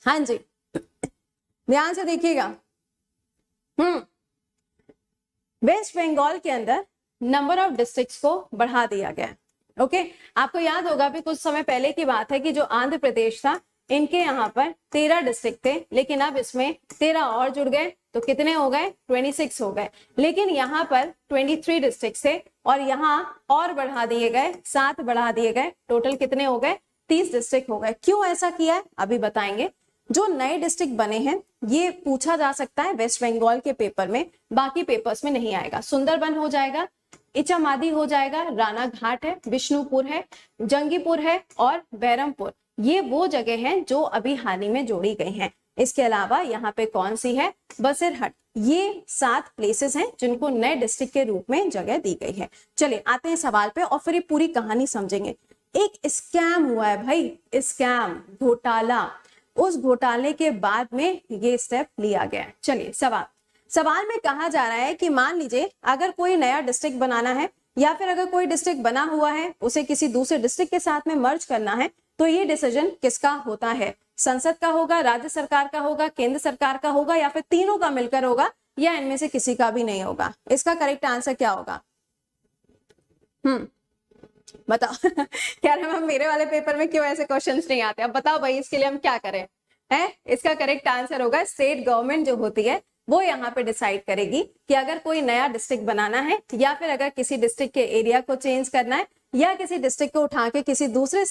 हाँ जी, ध्यान से देखिएगा। वेस्ट बंगाल के अंदर नंबर ऑफ डिस्ट्रिक्ट्स को बढ़ा दिया गया है। ओके, आपको याद होगा भी कुछ समय पहले की बात है कि जो आंध्र प्रदेश था, इनके यहाँ पर 13 डिस्ट्रिक्ट थे, लेकिन अब इसमें 13 और जुड़ गए, तो कितने हो गए? 26 हो गए। लेकिन यहाँ पर 23 डिस्ट्रिक्ट थे और यहाँ और बढ़ा दिए गए, 7 बढ़ा दिए गए, टोटल कितने हो गए? 30 डिस्ट्रिक्ट हो गए। क्यों ऐसा किया है अभी बताएंगे। जो नए डिस्ट्रिक्ट बने हैं ये पूछा जा सकता है वेस्ट बंगाल के पेपर में, बाकी पेपर्स में नहीं आएगा। सुंदरबन हो जाएगा, इचामादी हो जाएगा, राणा घाट है, विष्णुपुर है, जंगीपुर है और बहरमपुर। ये वो जगह हैं जो अभी हाल ही में जोड़ी गई हैं। इसके अलावा यहाँ पे कौन सी है? बसीरहट। ये 7 प्लेसेस हैं जिनको नए डिस्ट्रिक्ट के रूप में जगह दी गई है। चलिए आते हैं सवाल पे और फिर ये पूरी कहानी समझेंगे। एक स्कैम हुआ है भाई, स्कैम, घोटाला। उस घोटाले के बाद में ये स्टेप लिया गया है। चलिए सवाल में कहा जा रहा है कि मान लीजिए अगर कोई नया डिस्ट्रिक्ट बनाना है या फिर अगर कोई डिस्ट्रिक्ट बना हुआ है उसे किसी दूसरे डिस्ट्रिक्ट के साथ में मर्ज करना है, तो ये डिसीजन किसका होता है? संसद का होगा, राज्य सरकार का होगा, केंद्र सरकार का होगा या फिर तीनों का मिलकर होगा, या इनमें से किसी का भी नहीं होगा? इसका करेक्ट आंसर क्या होगा? बताओ। कह रहे मैम मेरे वाले पेपर में क्यों ऐसे क्वेश्चंस नहीं आते? अब बताओ भाई इसके लिए हम क्या करें? है इसका करेक्ट आंसर होगा स्टेट गवर्नमेंट जो होती है वो यहाँ पे डिसाइड करेगी कि अगर कोई नया डिस्ट्रिक्ट बनाना है या फिर अगर किसी डिस्ट्रिक्ट के एरिया को चेंज करना है या किसी डिस्ट्रिक्ट को उठा के किसी दूसरे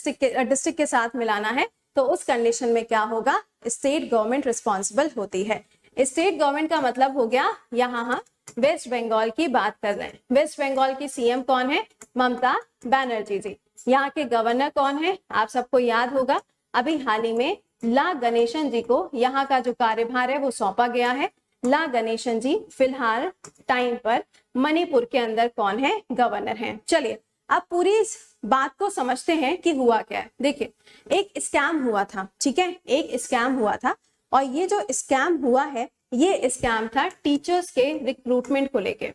डिस्ट्रिक्ट के साथ मिलाना है, तो उस कंडीशन में क्या होगा? स्टेट गवर्नमेंट रिस्पॉन्सिबल होती है। स्टेट गवर्नमेंट का मतलब हो गया यहाँ वेस्ट बंगाल की बात कर रहे हैं। वेस्ट बंगाल की सीएम कौन है? ममता बनर्जी जी। यहाँ के गवर्नर कौन है? आप सबको याद होगा, अभी हाल ही में ला गणेशन जी को यहाँ का जो कार्यभार है वो सौंपा गया है। ला गणेशन जी फिलहाल टाइम पर मणिपुर के अंदर कौन है? गवर्नर हैं। चलिए अब पूरी इस बात को समझते हैं कि हुआ क्या है। देखिए एक स्कैम हुआ था, ठीक है, एक स्कैम हुआ था और ये जो स्कैम हुआ है ये स्कैम था टीचर्स के रिक्रूटमेंट को लेके।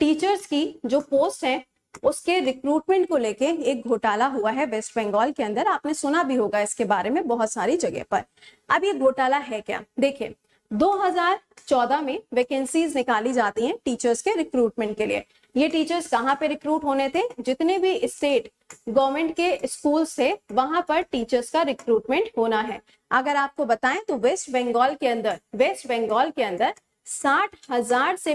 टीचर्स की जो पोस्ट है उसके रिक्रूटमेंट को लेके एक घोटाला हुआ है वेस्ट बंगाल के अंदर। आपने सुना भी होगा इसके बारे में बहुत सारी जगह पर। अब ये घोटाला है क्या? देखिए 2014 में वैकेंसीज निकाली जाती हैं टीचर्स के रिक्रूटमेंट के लिए। ये टीचर्स कहाँ पे रिक्रूट होने थे? जितने भी स्टेट गवर्नमेंट के स्कूल से वहां पर टीचर्स का रिक्रूटमेंट होना है। अगर आपको बताएं तो वेस्ट बंगाल के अंदर 60,000 से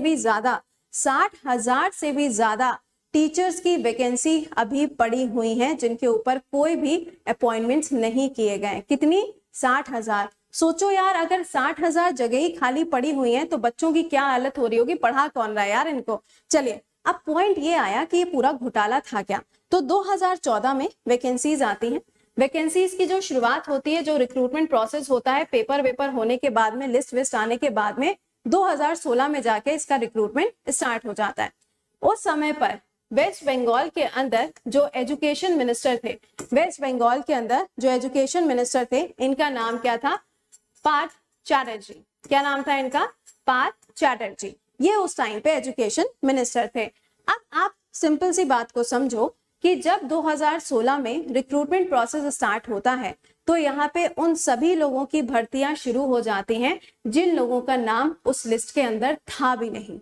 भी ज्यादा टीचर्स की वैकेंसी अभी पड़ी हुई हैं जिनके ऊपर कोई भी अपॉइंटमेंट्स नहीं किए गए। कितनी? 60,000। सोचो यार, अगर 60,000 जगह ही खाली पड़ी हुई हैं तो बच्चों की क्या हालत हो रही होगी? पढ़ा कौन रहा है यार इनको? चलिए अब पॉइंट ये आया कि ये पूरा घोटाला था क्या। तो 2014 में वैकेंसीज आती हैं। वैकेंसीज की जो शुरुआत होती है, जो रिक्रूटमेंट प्रोसेस होता है, पेपर वेपर होने के बाद में, लिस्ट विस्ट आने के बाद में 2016 में जाके इसका रिक्रूटमेंट स्टार्ट हो जाता है। उस समय पर वेस्ट बंगाल के अंदर जो एजुकेशन मिनिस्टर थे, इनका नाम क्या था? पार्थ चैटर्जी। क्या नाम था इनका? पार्थ चैटर्जी। ये उस टाइम पे एजुकेशन मिनिस्टर थे। अब आप सिंपल सी बात को समझो कि जब 2016 में रिक्रूटमेंट प्रोसेस स्टार्ट होता है तो यहाँ पे उन सभी लोगों की भर्तियां शुरू हो जाती हैं जिन लोगों का नाम उस लिस्ट के अंदर था भी नहीं।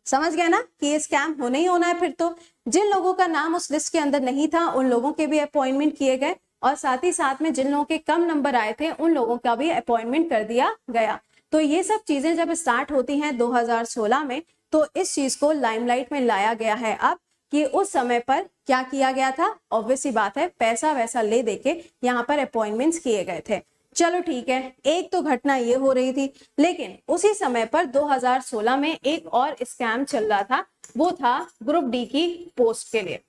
समझ गए ना कि ये स्कैम होना ही होना है। फिर तो जिन लोगों का नाम उस लिस्ट के अंदर नहीं था उन लोगों के भी अपॉइंटमेंट किए गए और साथ ही साथ में जिन लोगों के कम नंबर आए थे उन लोगों का भी अपॉइंटमेंट कर दिया गया। तो ये सब चीजें जब स्टार्ट होती हैं 2016 में, तो इस चीज को लाइमलाइट में लाया गया है अब कि उस समय पर क्या किया गया था। ऑब्वियस सी बात है, पैसा वैसा ले देके यहाँ पर अपॉइंटमेंट्स किए गए थे। चलो ठीक है, एक तो घटना ये हो रही थी, लेकिन उसी समय पर 2016 में एक और स्कैम चल रहा था। वो था ग्रुप डी की पोस्ट के लिए।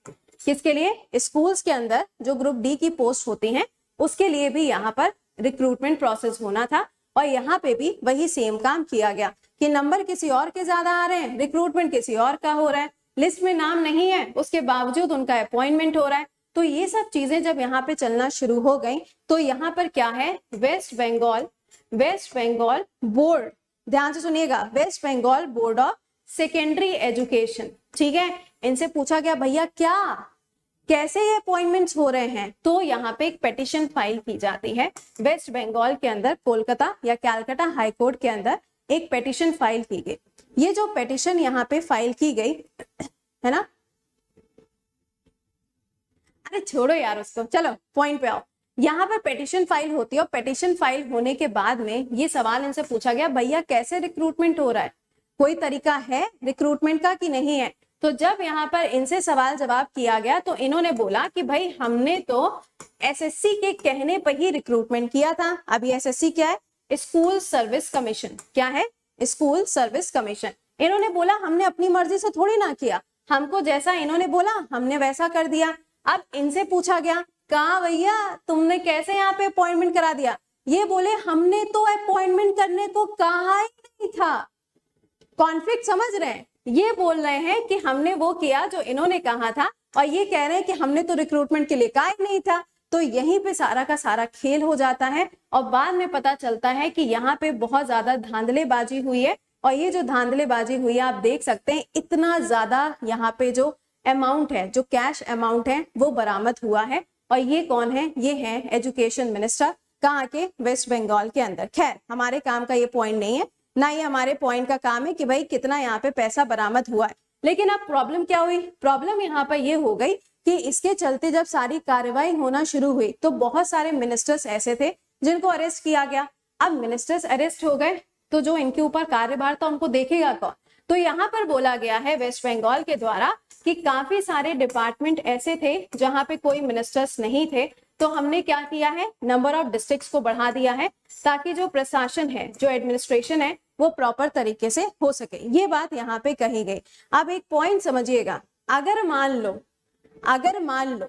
किसके लिए? स्कूल्स के अंदर जो ग्रुप डी की पोस्ट होती हैं उसके लिए भी यहाँ पर रिक्रूटमेंट प्रोसेस होना था और यहाँ पे भी वही सेम काम किया गया कि नंबर किसी और के ज्यादा आ रहे हैं, रिक्रूटमेंट किसी और का हो रहा है, लिस्ट में नाम नहीं है उसके बावजूद उनका अपॉइंटमेंट हो रहा है। तो ये सब चीजें जब यहाँ पे चलना शुरू हो गई तो यहाँ पर क्या है? वेस्ट बंगाल बोर्ड, ध्यान से सुनिएगा, West Bengal board of secondary education. ठीक है, इनसे पूछा गया भैया क्या कैसे ये अपॉइंटमेंट्स हो रहे हैं, तो यहाँ पे एक पेटिशन फाइल की जाती है वेस्ट बंगाल के अंदर, कोलकाता या कैलकाटा हाई कोर्ट के अंदर एक पेटिशन फाइल की गई। ये जो पेटिशन यहाँ पे फाइल की गई है ना, अरे छोड़ो यार उसको, चलो पॉइंट पे आओ। यहाँ पर पेटिशन फाइल होती है और पेटिशन फाइल होने के बाद में ये सवाल इनसे पूछा गया, भैया कैसे रिक्रूटमेंट हो रहा है, कोई तरीका है रिक्रूटमेंट का कि नहीं है। तो जब यहाँ पर इनसे सवाल जवाब किया गया तो इन्होंने बोला कि भाई हमने तो एसएससी के कहने पर ही रिक्रूटमेंट किया था। अभी एसएससी क्या है, स्कूल सर्विस कमीशन। क्या है, स्कूल सर्विस कमीशन। इन्होंने बोला हमने अपनी मर्जी से थोड़ी ना किया, हमको जैसा इन्होंने बोला हमने वैसा कर दिया। अब इनसे पूछा गया, कहा भैया तुमने कैसे यहाँ पे अपॉइंटमेंट करा दिया, ये बोले हमने तो अपॉइंटमेंट करने को कहा ही नहीं था। कॉन्फ्लिक्ट समझ रहे हैं, ये बोल रहे हैं कि हमने वो किया जो इन्होंने कहा था और ये कह रहे हैं कि हमने तो रिक्रूटमेंट के लिए कहा ही नहीं था। तो यहीं पे सारा का सारा खेल हो जाता है और बाद में पता चलता है कि यहाँ पे बहुत ज्यादा धांधलेबाजी हुई है। और ये जो धांधलेबाजी हुई है आप देख सकते हैं, इतना ज्यादा यहाँ पे जो अमाउंट है, जो कैश अमाउंट है वो बरामद हुआ है। और ये कौन है, ये है एजुकेशन मिनिस्टर, कहाँ के, वेस्ट बंगाल के अंदर। खैर हमारे काम का ये पॉइंट नहीं है, ना ये हमारे पॉइंट का काम है कि भाई कितना यहाँ पे पैसा बरामद हुआ है। लेकिन अब प्रॉब्लम क्या हुई, प्रॉब्लम यहाँ पर ये हो गई कि इसके चलते जब सारी कार्रवाई होना शुरू हुई तो बहुत सारे मिनिस्टर्स ऐसे थे जिनको अरेस्ट किया गया। अब मिनिस्टर्स अरेस्ट हो गए तो जो इनके ऊपर कार्यभार था उनको देखेगा कौन। तो यहाँ पर बोला गया है वेस्ट बंगाल के द्वारा कि काफी सारे डिपार्टमेंट ऐसे थे जहां पे कोई मिनिस्टर्स नहीं थे। तो हमने क्या किया है, नंबर ऑफ डिस्ट्रिक्ट्स को बढ़ा दिया है ताकि जो प्रशासन है, जो एडमिनिस्ट्रेशन है वो प्रॉपर तरीके से हो सके। ये बात यहाँ पे कही गई। अब एक पॉइंट समझिएगा, अगर मान लो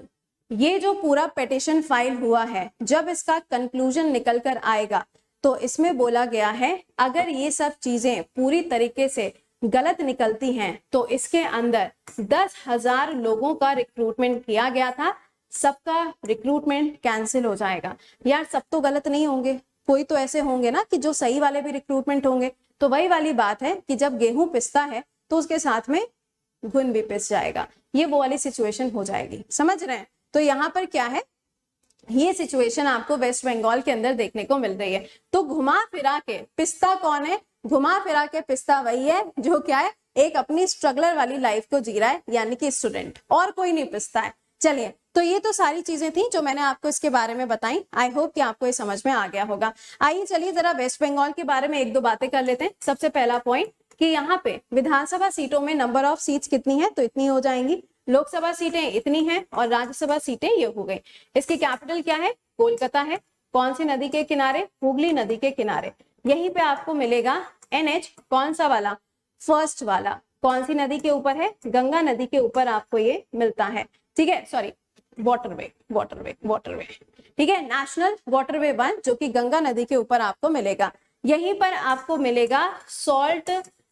ये जो पूरा पेटिशन फाइल हुआ है, जब इसका कंक्लूजन निकल कर आएगा तो इसमें बोला गया है अगर ये सब चीजें पूरी तरीके से गलत निकलती हैं तो इसके अंदर 10,000 लोगों का रिक्रूटमेंट किया गया था, सबका रिक्रूटमेंट कैंसिल हो जाएगा। यार सब तो गलत नहीं होंगे, कोई तो ऐसे होंगे ना कि जो सही वाले भी रिक्रूटमेंट होंगे। तो वही वाली बात है कि जब गेहूं पिसता है तो उसके साथ में घुन भी पिस जाएगा, ये वो वाली सिचुएशन हो जाएगी, समझ रहे हैं। तो यहाँ पर क्या है, ये सिचुएशन आपको वेस्ट बंगाल के अंदर देखने को मिल रही है। तो घुमा फिरा के पिस्ता कौन है, घुमा फिरा के पिस्ता वही है जो क्या है, एक अपनी स्ट्रगलर वाली लाइफ को जी रहा है, यानी कि स्टूडेंट, और कोई नहीं पिसता है। चलिए, तो ये तो सारी चीजें थी जो मैंने आपको इसके बारे में बताई। आई होप कि आपको ये समझ में आ गया होगा। आइए चलिए जरा वेस्ट बंगाल के बारे में एक दो बातें कर लेते हैं। सबसे पहला पॉइंट कि यहाँ पे विधानसभा सीटों में नंबर ऑफ सीट्स कितनी है, तो इतनी हो जाएंगी। लोकसभा सीटें इतनी हैं और राज्यसभा सीटें ये हो गई। इसकी कैपिटल क्या है, कोलकाता है। कौन सी नदी के किनारे, हुगली नदी के किनारे। यहीं पे आपको मिलेगा NH, कौन सा वाला, फर्स्ट वाला। कौन सी नदी के ऊपर है, गंगा नदी के ऊपर आपको ये मिलता है, ठीक है, सॉरी वाटरवे, ठीक है, नेशनल वाटरवे 1 जो कि गंगा नदी के ऊपर आपको मिलेगा। यहीं पर आपको मिलेगा सॉल्ट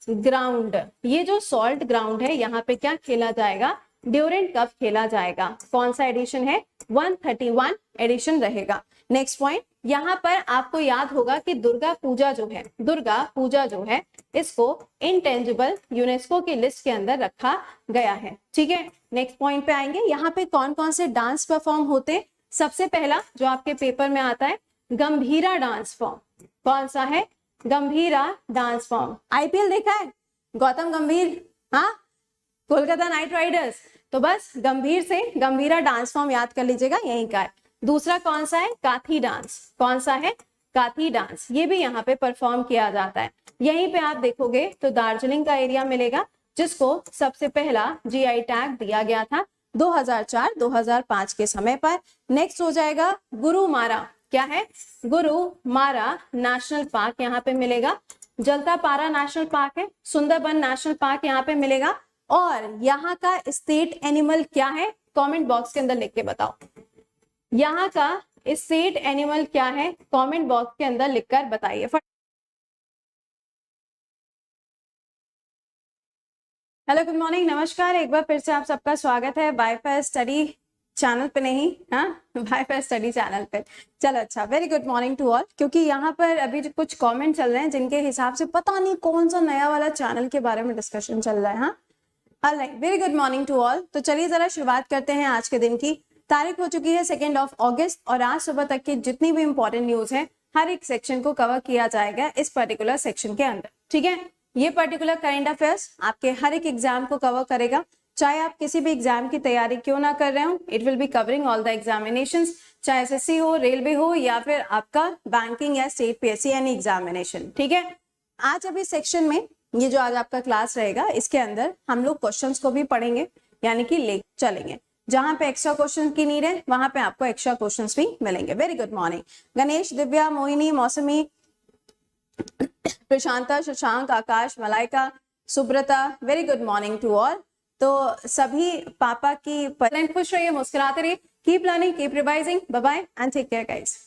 ग्राउंड। ये जो सॉल्ट ग्राउंड है, यहाँ पे क्या खेला जाएगा, ड्यूरेंट कप खेला जाएगा। कौन सा एडिशन है, 131 एडिशन रहेगा। नेक्स्ट पॉइंट, यहाँ पर आपको याद होगा कि दुर्गा पूजा जो है इसको इंटेंजिबल यूनेस्को की लिस्ट के अंदर रखा गया है, ठीक है। नेक्स्ट पॉइंट पे आएंगे, यहाँ पे कौन कौन से डांस परफॉर्म होते। सबसे पहला जो आपके पेपर में आता है, गंभीरा डांस फॉर्म। कौन सा है, गंभीरा डांस फॉर्म। IPL देखा है, गौतम गंभीर, हाँ, कोलकाता नाइट राइडर्स। तो बस गंभीर से गंभीरा डांस फॉर्म याद कर लीजिएगा, यहीं का है। दूसरा कौन सा है, काथी डांस। कौन सा है, काथी डांस। ये भी यहाँ पे परफॉर्म किया जाता है। यहीं पे आप देखोगे तो दार्जिलिंग का एरिया मिलेगा जिसको सबसे पहला GI टैग दिया गया था 2004-2005 के समय पर। नेक्स्ट हो जाएगा गुरुमारा। क्या है, गुरुमारा नेशनल पार्क यहाँ पे मिलेगा। जलदापारा नेशनल पार्क है, सुंदरबन नेशनल पार्क यहाँ पे मिलेगा। और यहाँ का स्टेट एनिमल क्या है, कमेंट बॉक्स के अंदर लिख के बताओ। यहाँ का स्टेट एनिमल क्या है, कमेंट बॉक्स के अंदर लिखकर बताइए। हेलो, गुड मॉर्निंग, नमस्कार, एक बार फिर से आप सबका स्वागत है वाईफाई स्टडी चैनल पे, नहीं हाँ, वाईफाई स्टडी चैनल पे। चलो अच्छा, very good morning to all. क्योंकि यहाँ पर अभी जो कुछ कमेंट चल रहे हैं जिनके हिसाब से पता नहीं कौन सा नया वाला चैनल के बारे में डिस्कशन चल रहा है। हाँ, alright, very good morning to all. तो चलिए जरा शुरुआत करते हैं आज के दिन की। तारीख हो चुकी है 2 अगस्त और आज सुबह तक की जितनी भी इंपॉर्टेंट न्यूज है हर एक सेक्शन को कवर किया जाएगा इस पर्टिकुलर सेक्शन के अंदर, ठीक है। ये पर्टिकुलर करंट अफेयर्स आपके हर एक एग्जाम को कवर करेगा, चाहे आप किसी भी एग्जाम की तैयारी क्यों ना कर रहे हो। It will be covering all the examinations, चाहे एसएससी हो, रेलवे हो या फिर आपका बैंकिंग या स्टेट पीएससी एनी एग्जामिनेशन, ठीक है। आज अभी सेक्शन में ये जो आज आपका क्लास रहेगा इसके अंदर हम लोग क्वेश्चंस को भी पढ़ेंगे, यानी कि ले चलेंगे। जहां पे एक्स्ट्रा क्वेश्चन की नीड है वहां पे आपको एक्स्ट्रा क्वेश्चंस भी मिलेंगे। Very good morning Ganesh, Divya, Mohini, Mousumi, Prashanta, Shashank, Akash, Malaika, Subrata, very good morning to all. तो सभी पापा की खुश रहिए, मुस्कुराते रहिए, keep learning, keep revising, bye bye and take care guys.